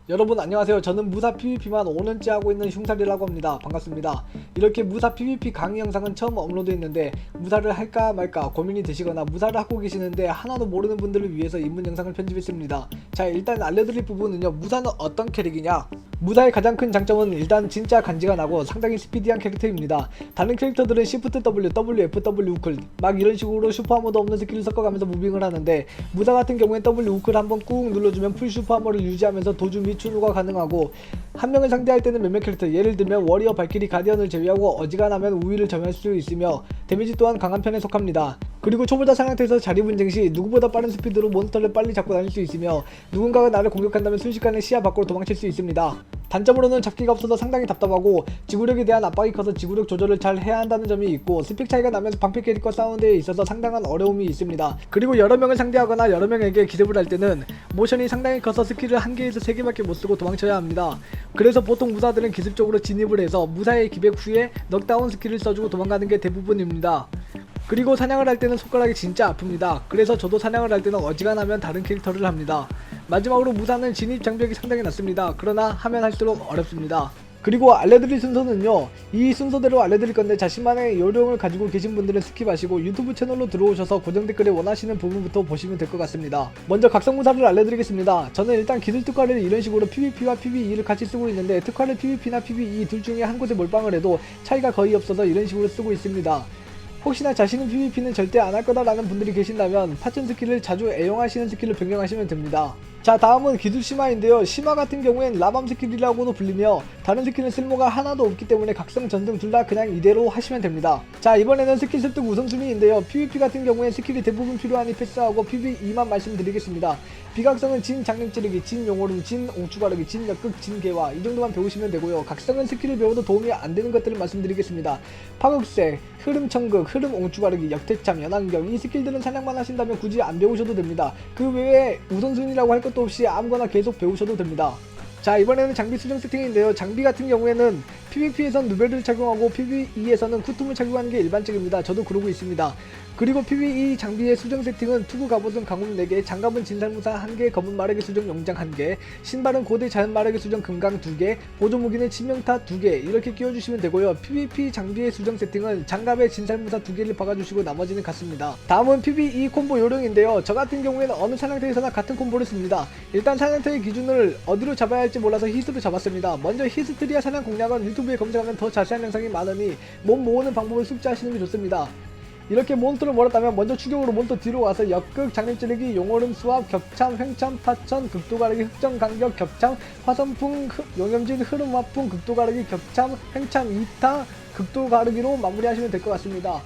여러분 안녕하세요. 저는 무사 PVP만 5년째 하고 있는 흉살이라고 합니다. 반갑습니다. 이렇게 무사 PVP 강의 영상은 처음 업로드했는데 무사를 할까 말까 고민이 되시거나 무사를 하고 계시는데 하나도 모르는 분들을 위해서 입문 영상을 편집했습니다. 자, 일단 알려드릴 부분은요. 무사는 어떤 캐릭이냐? 무사의 가장 큰 장점은 일단 진짜 간지가 나고 상당히 스피디한 캐릭터입니다. 다른 캐릭터들은 Shift W, W, F, W 우클 막 이런 식으로 슈퍼하머도 없는 스킬을 섞어가면서 무빙을 하는데 무사 같은 경우엔 W 우클 한번 꾹 눌러주면 풀 슈퍼하머를 유지하면서 도주 및 추노가 가능하고 한 명을 상대할 때는 몇몇 캐릭터 예를 들면 워리어, 발키리, 가디언을 제외하고 어지간하면 우위를 점유할 수 있으며 데미지 또한 강한 편에 속합니다. 그리고 초보자 상황에서 자리 분쟁 시 누구보다 빠른 스피드로 몬스터를 빨리 잡고 다닐 수 있으며 누군가가 나를 공격한다면 순식간에 시야 밖으로 도망칠 수 있습니다. 단점으로는 잡기가 없어서 상당히 답답하고 지구력에 대한 압박이 커서 지구력 조절을 잘 해야 한다는 점이 있고 스펙 차이가 나면서 방패 캐릭터 싸우는 데에 있어서 상당한 어려움이 있습니다. 그리고 여러 명을 상대하거나 여러 명에게 기습을 할 때는 모션이 상당히 커서 스킬을 1개에서 3개밖에 못쓰고 도망쳐야 합니다. 그래서 보통 무사들은 기습적으로 진입을 해서 무사의 기백 후에 넉다운 스킬을 써주고 도망가는 게 대부분입니다. 그리고 사냥을 할 때는 손가락이 진짜 아픕니다. 그래서 저도 사냥을 할 때는 어지간하면 다른 캐릭터를 합니다. 마지막으로 무사는 진입 장벽이 상당히 낮습니다. 그러나 하면 할수록 어렵습니다. 그리고 알려드릴 순서는요, 이 순서대로 알려드릴 건데 자신만의 요령을 가지고 계신 분들은 스킵하시고 유튜브 채널로 들어오셔서 고정 댓글에 원하시는 부분부터 보시면 될 것 같습니다. 먼저 각성무사를 알려드리겠습니다. 저는 일단 기술 특화를 이런 식으로 PVP와 PVE를 같이 쓰고 있는데 특화를 PVP나 PVE 둘 중에 한 곳에 몰빵을 해도 차이가 거의 없어서 이런 식으로 쓰고 있습니다. 혹시나 자신은 PVP는 절대 안 할 거다 라는 분들이 계신다면 파츠 스킬을 자주 애용하시는 스킬로 변경하시면 됩니다. 자, 다음은 기술 심화인데요. 심화 같은 경우엔 라밤 스킬이라고도 불리며 다른 스킬은 쓸모가 하나도 없기 때문에 각성, 전등 둘 다 그냥 이대로 하시면 됩니다. 자, 이번에는 스킬 습득 우선순위인데요. PVP 같은 경우엔 스킬이 대부분 필요하니 패스하고 PVE만 말씀드리겠습니다. 비각성은 진 장림 찌르기, 진 용오름, 진 옹추가르기, 진 역극, 진 개화 이 정도만 배우시면 되고요. 각성은 스킬을 배워도 도움이 안 되는 것들을 말씀드리겠습니다. 파극세, 흐름 천극, 흐름 옹추가르기, 역태참, 연안경 이 스킬들은 사냥만 하신다면 굳이 안 배우셔도 됩니다. 그 외에 우선순위라고 할 것도 없이 아무거나 계속 배우셔도 됩니다. 자, 이번에는 장비 수정 세팅인데요. 장비 같은 경우에는 PVP에선 누벨을 착용하고 PVE에서는 쿠툼을 착용하는 게 일반적입니다. 저도 그러고 있습니다. 그리고 PVE 장비의 수정 세팅은 투구 갑옷은 강운 4개, 장갑은 진살무사 1개, 검은 마력의 수정 용장 1개, 신발은 고대 자연 마력의 수정 금강 2개, 보조무기는 치명타 2개 이렇게 끼워주시면 되고요. PVP 장비의 수정 세팅은 장갑에 진살무사 2개를 박아주시고 나머지는 같습니다. 다음은 PVE 콤보 요령인데요. 저 같은 경우에는 어느 사냥터에서나 같은 콤보를 씁니다. 일단 사냥터의 기준을 어디로 잡아야 할지 몰라서 히스로 잡았습니다. 먼저 히스트리아 사냥 공략은 유튜브에 검색하면 더 자세한 영상이 많으니 몸 모으는 방법을 숙지하시는 게 좋습니다. 이렇게 몬스터를 몰았다면 먼저 추격으로 몬스터 뒤로 와서 역극, 장림 찌르기, 용오름, 수압, 격참, 횡참, 파천, 극도 가르기, 흑정 간격, 격참, 화선풍, 용염진, 흐름 화풍, 극도 가르기, 격참, 횡참, 2타, 극도 가르기로 마무리하시면 될 것 같습니다.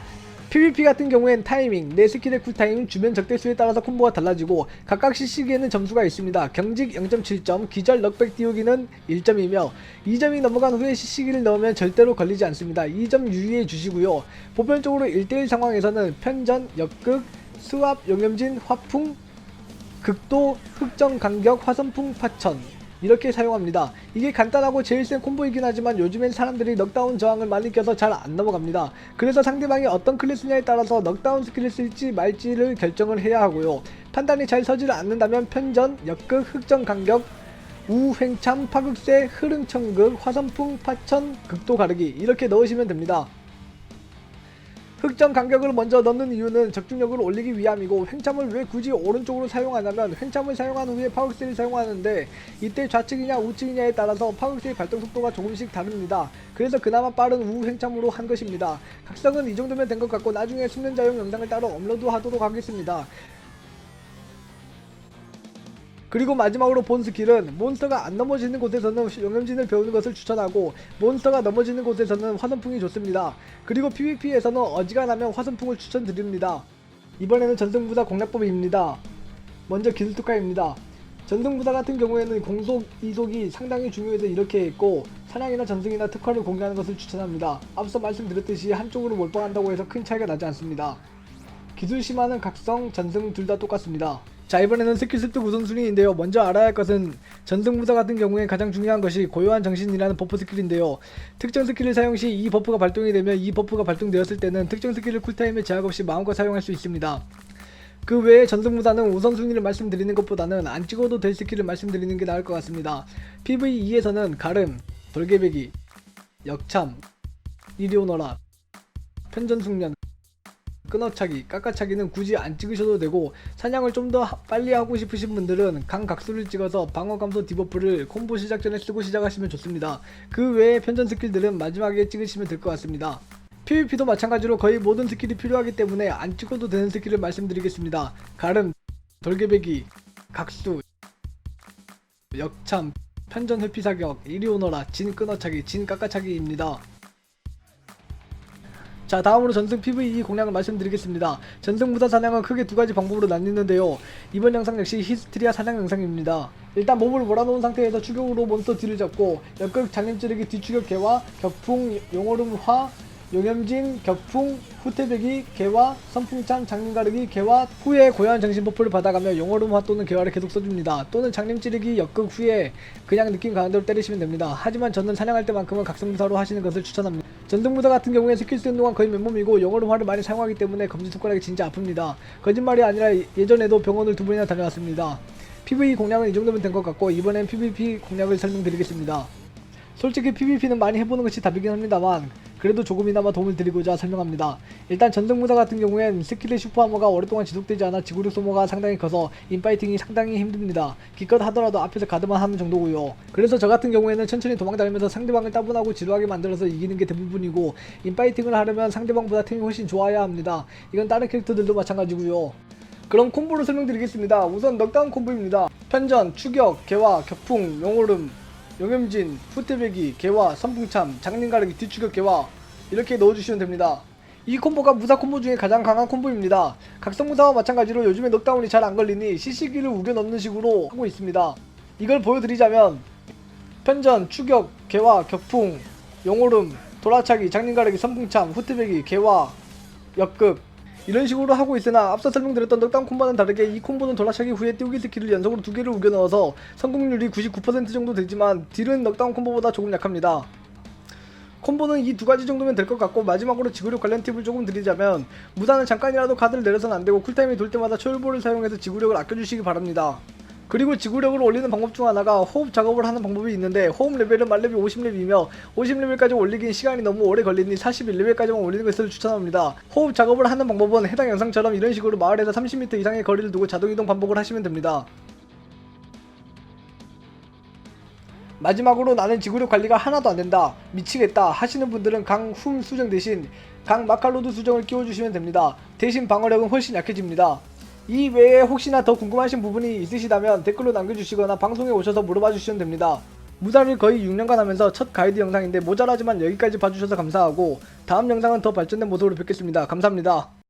PVP 같은 경우엔 타이밍, 내 스킬의 쿨타임, 주변 적대 수에 따라서 콤보가 달라지고 각각 CC기에는 점수가 있습니다. 경직 0.7점, 기절 넉백 띄우기는 1점이며 2점이 넘어간 후에 CC기를 넣으면 절대로 걸리지 않습니다. 2점 유의해 주시고요. 보편적으로 1대1 상황에서는 편전, 역극, 수압, 용염진, 화풍, 극도, 흑정 간격, 화선풍, 파천 이렇게 사용합니다. 이게 간단하고 제일 센 콤보이긴 하지만 요즘엔 사람들이 넉다운 저항을 많이 껴서 잘 안 넘어갑니다. 그래서 상대방이 어떤 클래스냐에 따라서 넉다운 스킬을 쓸지 말지를 결정을 해야 하고요. 판단이 잘 서지를 않는다면 편전, 역극, 흑정 간격, 우횡참, 파극세, 흐름천극, 화선풍, 파천, 극도 가르기 이렇게 넣으시면 됩니다. 흑정 간격을 먼저 넣는 이유는 적중력을 올리기 위함이고 횡참을 왜 굳이 오른쪽으로 사용하냐면 횡참을 사용한 후에 파극세를 사용하는데 이때 좌측이냐 우측이냐에 따라서 파극세의 발동 속도가 조금씩 다릅니다. 그래서 그나마 빠른 우횡참으로 한 것입니다. 각성은 이 정도면 된 것 같고 나중에 숙련자용 영상을 따로 업로드 하도록 하겠습니다. 그리고 마지막으로 본 스킬은 몬스터가 안 넘어지는 곳에서는 용염진을 배우는 것을 추천하고 몬스터가 넘어지는 곳에서는 화선풍이 좋습니다. 그리고 PVP에서는 어지간하면 화선풍을 추천드립니다. 이번에는 전승부사 공략법입니다. 먼저 기술 특화입니다. 전승부사 같은 경우에는 공속, 이속이 상당히 중요해서 이렇게 했고 사냥이나 전승이나 특화를 공유하는 것을 추천합니다. 앞서 말씀드렸듯이 한쪽으로 몰빵한다고 해서 큰 차이가 나지 않습니다. 기술 심화는 각성, 전승 둘 다 똑같습니다. 자, 이번에는 스킬 습득 우선순위인데요. 먼저 알아야 할 것은 전승무사 같은 경우에 가장 중요한 것이 고요한 정신이라는 버프 스킬인데요. 특정 스킬을 사용 시 이 버프가 발동이 되면 이 버프가 발동되었을 때는 특정 스킬을 쿨타임에 제약 없이 마음껏 사용할 수 있습니다. 그 외에 전승무사는 우선순위를 말씀드리는 것보다는 안 찍어도 될 스킬을 말씀드리는 게 나을 것 같습니다. PV2에서는 가름, 돌개배기, 역참, 이리 오너라, 편전숙련, 끊어차기, 깎아차기는 굳이 안 찍으셔도 되고, 사냥을 좀 더 빨리 하고 싶으신 분들은 강각수를 찍어서 방어감소 디버프를 콤보 시작 전에 쓰고 시작하시면 좋습니다. 그 외에 편전 스킬들은 마지막에 찍으시면 될 것 같습니다. PVP도 마찬가지로 거의 모든 스킬이 필요하기 때문에 안 찍어도 되는 스킬을 말씀드리겠습니다. 가름, 돌개배기, 각수, 역참, 편전 회피사격, 이리 오너라, 진 끊어차기, 진 깎아차기입니다. 자, 다음으로 전승 PVE 공략을 말씀드리겠습니다. 전승 무사 사냥은 크게 두 가지 방법으로 나뉘는데요. 이번 영상 역시 히스트리아 사냥 영상입니다. 일단 몸을 몰아놓은 상태에서 추격으로 몬스터 뒤를 잡고 역극 장님찌르기 뒤추격 개화, 격풍 용오름 화, 용염진, 격풍, 후퇴배기, 개화, 선풍찬, 장님가르기, 개화 후에 고요한 정신 버프를 받아가며 용오름화 또는 개화를 계속 써줍니다. 또는 장님찌르기 역극 후에 그냥 느낌 가는 대로 때리시면 됩니다. 하지만 저는 사냥할 때만큼은 각성무사로 하시는 것을 추천합니다. 전등무사 같은 경우에 스킬 쓰는 동안 거의 맨몸이고 용오름화를 많이 사용하기 때문에 검지손가락이 진짜 아픕니다. 거짓말이 아니라 예전에도 병원을 2번이나 다녀왔습니다. PVE 공략은 이 정도면 된 것 같고, 이번엔 PVP 공략을 설명드리겠습니다. 솔직히 PVP는 많이 해보는 것이 답이긴 합니다만 그래도 조금이나마 도움을 드리고자 설명합니다. 일단 전등무사 같은 경우엔 스킬의 슈퍼하머가 오랫동안 지속되지 않아 지구력 소모가 상당히 커서 인파이팅이 상당히 힘듭니다. 기껏 하더라도 앞에서 가드만 하는 정도고요. 그래서 저 같은 경우에는 천천히 도망다니면서 상대방을 따분하고 지루하게 만들어서 이기는 게 대부분이고, 인파이팅을 하려면 상대방보다 템이 훨씬 좋아야 합니다. 이건 다른 캐릭터들도 마찬가지고요. 그럼 콤보를 설명드리겠습니다. 우선 넉다운 콤보입니다. 편전, 추격, 개화, 격풍, 용오름, 용염진, 후퇴배기, 개화, 선풍참, 장님가르기, 뒤추격 개화 이렇게 넣어주시면 됩니다. 이 콤보가 무사 콤보 중에 가장 강한 콤보입니다. 각성무사와 마찬가지로 요즘에 넉다운이 잘 안걸리니 CC기를 우겨 넣는 식으로 하고 있습니다. 이걸 보여드리자면 편전, 추격, 개화, 격풍, 용오름, 돌아차기, 장님가르기, 선풍참, 후퇴배기, 개화, 역극 이런 식으로 하고 있으나 앞서 설명드렸던 넉다운 콤보와는 다르게 이 콤보는 돌아차기 후에 띄우기 스킬을 연속으로 2개를 우겨 넣어서 성공률이 99% 정도 되지만 딜은 넉다운 콤보보다 조금 약합니다. 콤보는 이 두 가지 정도면 될 것 같고, 마지막으로 지구력 관련 팁을 조금 드리자면 무사는 잠깐이라도 카드를 내려서는 안되고 쿨타임이 돌 때마다 초열보를 사용해서 지구력을 아껴주시기 바랍니다. 그리고 지구력을 올리는 방법 중 하나가 호흡 작업을 하는 방법이 있는데, 호흡 레벨은 만렙이 50렙이며 50레벨까지 올리긴 시간이 너무 오래 걸리니 41레벨까지만 올리는 것을 추천합니다. 호흡 작업을 하는 방법은 해당 영상처럼 이런 식으로 마을에서 30m 이상의 거리를 두고 자동이동 반복을 하시면 됩니다. 마지막으로 나는 지구력 관리가 하나도 안된다, 미치겠다 하시는 분들은 강훔 수정 대신 강 마칼로드 수정을 끼워주시면 됩니다. 대신 방어력은 훨씬 약해집니다. 이 외에 혹시나 더 궁금하신 부분이 있으시다면 댓글로 남겨주시거나 방송에 오셔서 물어봐 주시면 됩니다. 무사를 거의 6년간 하면서 첫 가이드 영상인데 모자라지만 여기까지 봐주셔서 감사하고, 다음 영상은 더 발전된 모습으로 뵙겠습니다. 감사합니다.